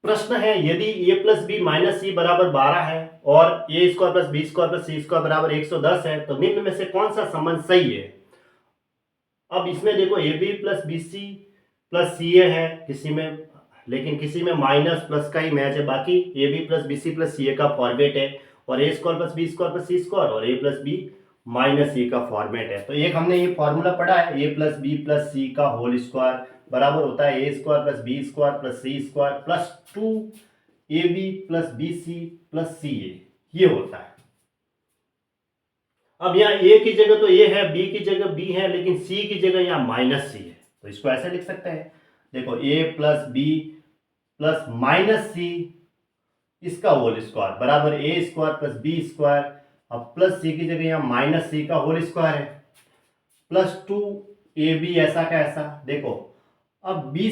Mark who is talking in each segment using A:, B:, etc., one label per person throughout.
A: प्रश्न है यदि a plus B minus C बराबर 12 है और A square plus B square plus C square बराबर 110 है तो निम्न में से कौन सा संबंध सही है। अब इसमें देखो A B plus B C plus C A है किसी में, लेकिन किसी में माइनस प्लस का ही मैच है। बाकी A B plus B C plus C A का फॉर्मेट है और A square plus B square plus C square और A plus B minus C का फॉर्मेट है। तो एक हमने ये फॉर्मूला पढ़ा है A plus B plus C का होल स्क्वायर बराबर होता है A square plus B square plus C square plus 2 A B plus B C plus C A, ये होता है। अब यहाँ ए की जगह तो ए है, बी की जगह बी है, लेकिन सी की जगह यहाँ माइनस सी है, तो इसको ऐसे लिख सकते हैं। देखो ए प्लस बी प्लस माइनस सी इसका होल स्क्वायर बराबर ए स्क्वायर प्लस बी स्क्वायर, अब प्लस सी की जगह यहाँ माइनस सी का होल स्क्वायर है प्लस 2 ए बी ऐसा का ऐसा। देखो अब बी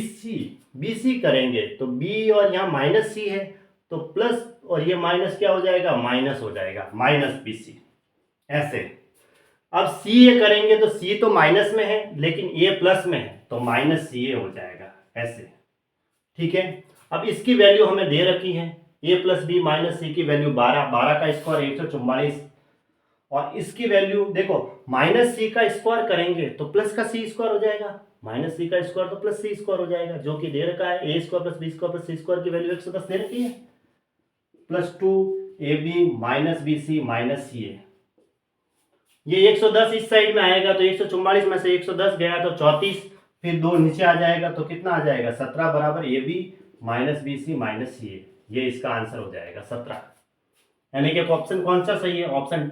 A: सी करेंगे तो बी और यहाँ माइनस सी है तो प्लस और ये माइनस क्या हो जाएगा, माइनस हो जाएगा, माइनस बी सी ऐसे। अब सी ए करेंगे तो सी तो माइनस में है लेकिन ए प्लस में है तो माइनस सी ए हो जाएगा ऐसे, ठीक है। अब इसकी वैल्यू हमें दे रखी है ए प्लस बी माइनस सी की वैल्यू 12, 12 का स्क्वायर 144 और इसकी वैल्यू देखो माइनस सी का स्क्वायर करेंगे तो प्लस का सी स्क्वायर हो जाएगा, माइनस सी का स्क्वायर तो प्लस सी स्क्वायर हो जाएगा, जो कि दे रखा है A square plus B square plus C square की वैल्यू 110 दे रखी है plus 2 A B minus B C minus C A. ये 110 इस साइड में आएगा तो 144 में से 110 गया तो 34, फिर 2 नीचे आ जाएगा तो कितना आ जाएगा 17 बराबर A B minus B C minus C A, ये इसका आंसर हो जाएगा 17। यानी कि ऑप्शन कौन सा सही है, ऑप्शन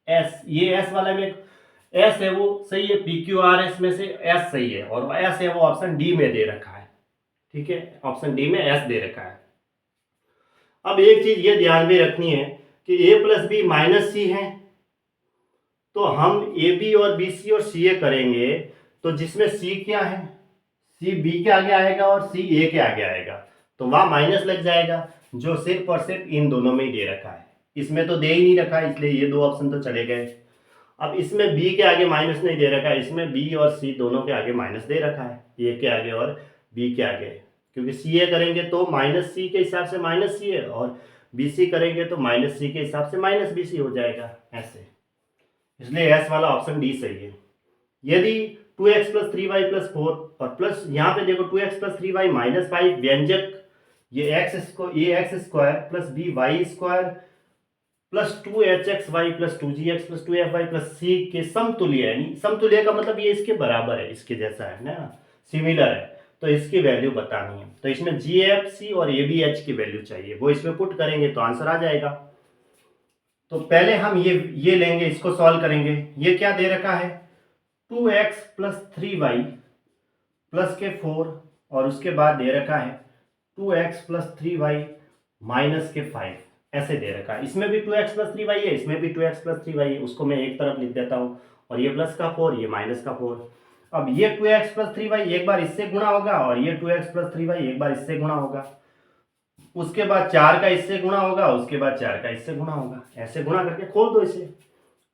A: एस। ये एस वाले में एस है वो सही है, पी क्यू आर एस में से एस सही है और एस है वो ऑप्शन डी में दे रखा है, ठीक है, ऑप्शन डी में एस दे रखा है। अब एक चीज ये ध्यान में रखनी है कि ए प्लस बी माइनस सी है तो हम ए बी और बी सी और सी ए करेंगे तो जिसमें सी क्या है, सी बी के आगे आएगा और सी ए के आगे आएगा तो वहां माइनस लग जाएगा, जो सिर्फ और सिर्फ इन दोनों में ही दे रखा है, इसमें तो दे ही नहीं रखा इसलिए ये 2 ऑप्शन तो चले गए। अब इसमें बी के आगे माइनस नहीं दे रखा है, इसमें बी और सी दोनों के आगे माइनस दे रखा है, ए के आगे और बी के आगे, क्योंकि सी ए करेंगे तो माइनस सी के हिसाब से माइनस सी है और बी सी करेंगे तो माइनस सी के हिसाब से माइनस बी सी हो जाएगा ऐसे, इसलिए एस वाला ऑप्शन डी सही है। यदि 2x प्लस 3y प्लस 4 और प्लस यहाँ पे देखो 2x प्लस 3y माइनस 5 व्यंजक ये X square plus B Y square plus 2hxy plus 2gx plus 2fy plus C के समतुल्य है, यानी समतुल्य का मतलब ये इसके बराबर है, इसके जैसा है ना, सिमिलर है, तो इसकी वैल्यू बतानी है। तो इसमें GFC और ABH की वैल्यू चाहिए, वो इसमें पुट करेंगे तो आंसर आ जाएगा। तो पहले हम ये लेंगे, इसको सॉल्व करेंगे। ये क्या दे रखा है 2x प्लस 3y प्लस के 4 और उसके बाद दे रखा है 2x प्लस 3y माइनस के 5 ऐसे दे रखा है। इसमें भी 2x प्लस 3y है, इसमें भी 2x प्लस 3y है, उसको मैं एक तरफ लिख देता हूँ और ये प्लस का 4 ये माइनस का 4। अब ये 2x प्लस 3y एक बार इससे गुणा होगा और ये 2x प्लस 3y एक बार इससे गुणा होगा, उसके बाद 4 का इससे गुणा होगा, उसके बाद 4 का इससे गुणा होगा, ऐसे गुणा करके खोल दो इसे।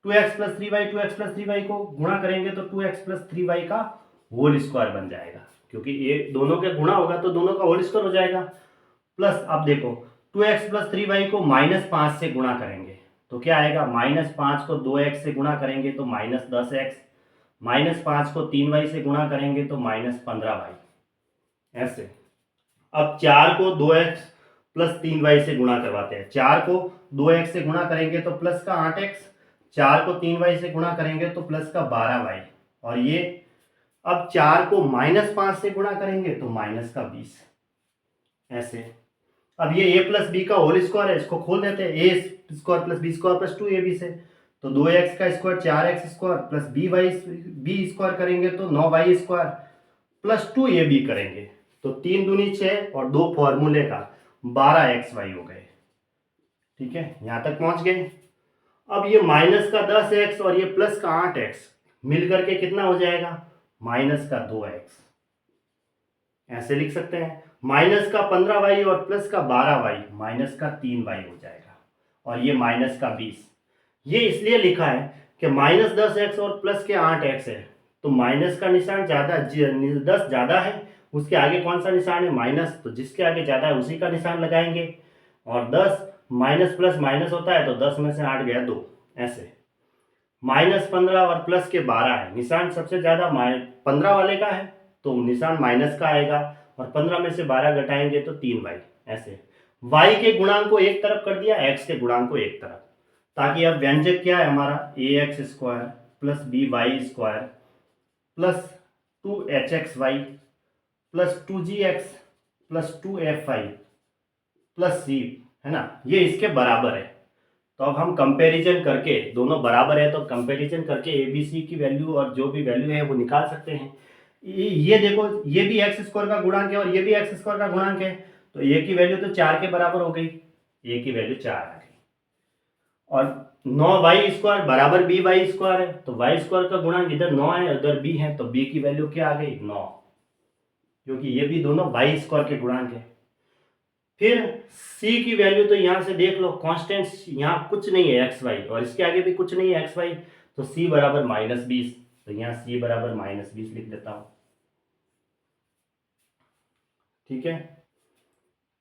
A: 2x plus 3y 2x plus 3y को गुणा करेंगे तो 2x प्लस 3y का होल स्क्वायर बन जाएगा, क्योंकि ये दोनों के गुणा होगा तो दोनों का होल स्क्वायर हो जाएगा। प्लस अब देखो 2x प्लस 3y को -5 से गुणा करेंगे तो क्या आएगा, -5 को 2x से गुणा करेंगे तो -10x, -5 को 3y से गुणा करेंगे तो -15y ऐसे। अब 4 को 2x प्लस 3y से गुणा करवाते हैं, 4 को 2x से गुणा करेंगे तो प्लस का 8x, 4 को 3y से गुणा करेंगे तो प्लस का 12y और ये अब 4 को -5 से गुणा करेंगे तो माइनस का 20 ऐसे। अब ये a प्लस बी का होल स्क्वायर है, इसको खोल देते हैं, A square plus B square plus 2ab से तो 2x का square 4x square plus B square करेंगे तो 9y स्क्वायर प्लस 2ab करेंगे तो 3 दूनी 6 और 2 फॉर्मूले का 12xy हो गए, ठीक है, यहां तक पहुंच गए। अब ये माइनस का 10x और ये प्लस का 8x मिल करके कितना हो जाएगा, माइनस का 2x ऐसे लिख सकते हैं। माइनस का 15y और प्लस का 12y माइनस का 3y हो जाएगा और ये माइनस का 20। ये इसलिए लिखा है कि -10x और प्लस के 8x है तो माइनस का निशान ज़्यादा 10 ज़्यादा है उसके आगे कौन सा निशान है, माइनस, तो जिसके आगे ज़्यादा है उसी का निशान लगाएंगे। और 10 माइनस प्लस माइनस होता है तो 10 में से 8 गया 2, ऐसे। -15 और प्लस के 12 है, निशान सबसे ज़्यादा 15 वाले का है तो निशान माइनस का आएगा, और 15 में से 12 घटाएंगे तो 3y, ऐसे। y के गुणांक को एक तरफ कर दिया, x के गुणांक को एक तरफ, ताकि अब व्यंजक क्या है हमारा, ax square plus by square plus 2hxy plus 2gx plus 2fy plus c, है ना, ये इसके बराबर है। तो अब हम कंपैरिजन करके, दोनों बराबर है तो कंपैरिजन करके ए बी सी की वैल्यू और जो भी वैल्यू है वो निकाल सकते हैं। ये देखो, ये भी एक्स स्क्वायर का गुणांक है और ये भी एक्स स्क्वायर का गुणांक है, तो ए की वैल्यू तो 4 के बराबर हो गई, ए की वैल्यू 4 आ गई। और 9y स्क्वायर बराबर बी वाई स्क्वायर है, तो y स्क्वायर का गुणांक इधर 9 है उधर b है, तो b की वैल्यू क्या आ गई, 9, क्योंकि ये भी दोनों y स्क्वायर के गुणांक है। फिर c की वैल्यू तो यहां से देख लो, कांस्टेंट यहाँ कुछ नहीं है एक्स वाई, और इसके आगे भी कुछ नहीं है एक्स वाई, तो c बराबर -20, तो यहाँ c बराबर -20 लिख देता हूं, ठीक है।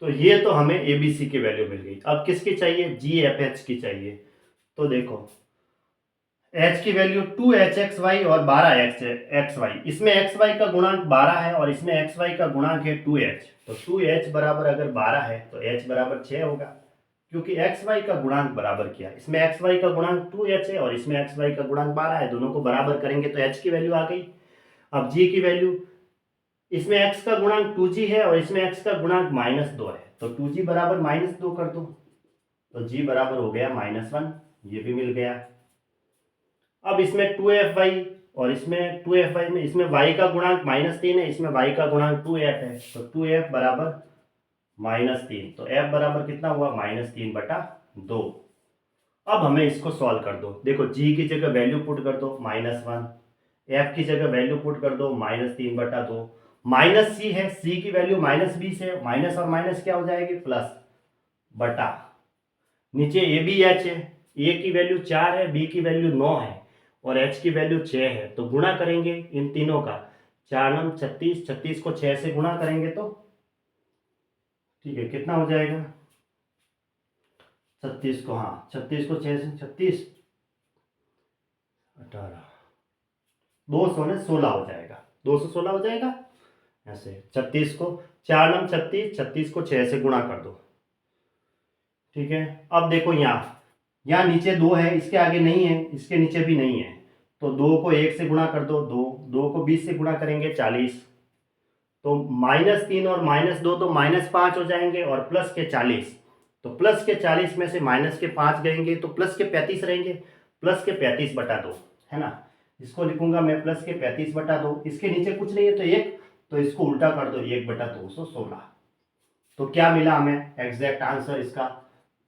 A: तो ये तो हमें एबीसी की वैल्यू मिल गई। अब किसकी चाहिए, जी एफ एच की चाहिए। तो देखो h की वैल्यू 2hxy और 12xy, इसमें xy का गुणांक 12 है और इसमें xy का गुणांक है 2h, तो 2h बराबर अगर 12 है तो h बराबर 6 होगा, क्योंकि xy का गुणांक बराबर किया, इसमें xy का गुणांक 2h है और इसमें xy का गुणांक 12 है, दोनों को बराबर करेंगे तो h की वैल्यू आ गई। अब g की वैल्यू, इसमें x का गुणांक 2g है और इसमें x का गुणांक -2 है, तो 2g बराबर -2 कर दो, तो g बराबर हो गया -1, ये भी मिल गया। अब इसमें 2fy और इसमें 2fy में, इसमें y का गुणांक -3 है, इसमें y का गुणांक 2f है, तो 2f बराबर -3, तो f बराबर कितना हुआ, -3/2। अब हमें इसको सॉल्व कर दो, देखो g की जगह वैल्यू पुट कर दो -1, f की जगह वैल्यू पुट कर दो -3/2, माइनस c है, c की वैल्यू -20 है, माइनस और माइनस क्या हो जाएगी, प्लस, बटा, नीचे ए बी एच है, ए की वैल्यू 4 है, बी की वैल्यू 9 है और h की वैल्यू 6 है, तो गुणा करेंगे इन तीनों का, 4 9 36, 36 को 6 से गुणा करेंगे तो ठीक है, कितना हो जाएगा, 36 को, हाँ 36 को 6 से 36 18, 200 ने 16 हो जाएगा, 216 हो जाएगा ऐसे। 36 को 4 9 36, 36 को 6 से गुणा कर दो, ठीक है। अब देखो यहाँ नीचे 2 है, इसके आगे नहीं है, इसके नीचे भी नहीं है, तो 2 को 1 से गुणा कर दो, 2 को 20 से गुणा करेंगे 40, तो -3 और -2 तो -5 हो जाएंगे और प्लस के 40, तो प्लस के 40 में से माइनस के 5 गएंगे तो प्लस के 35 रहेंगे, प्लस के 35/2, है ना, इसको लिखूंगा मैं प्लस के 35/2, इसके नीचे कुछ नहीं है तो 1, तो इसको उल्टा कर दो 1/216, तो क्या मिला हमें एग्जैक्ट आंसर इसका,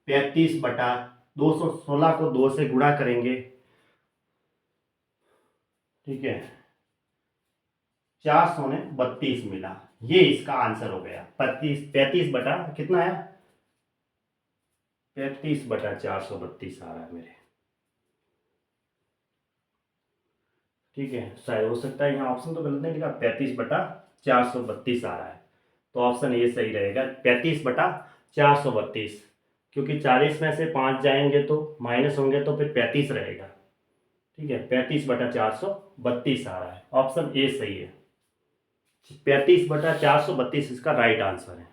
A: 35/216 को 2 से गुणा करेंगे, ठीक है, 432 मिला, ये इसका आंसर हो गया। 35 बटा कितना है, 35/432 आ रहा है मेरे, ठीक है, शायद हो सकता है यहाँ ऑप्शन तो गलत नहीं लिखा, 35/432 आ रहा है, तो ऑप्शन ये सही रहेगा, 35/432, क्योंकि 40 में से 5 जाएंगे तो माइनस होंगे तो फिर 35 रहेगा, ठीक है, 35/432 आ रहा है, ऑप्शन ए सही है, 35/432 इसका राइट आंसर है।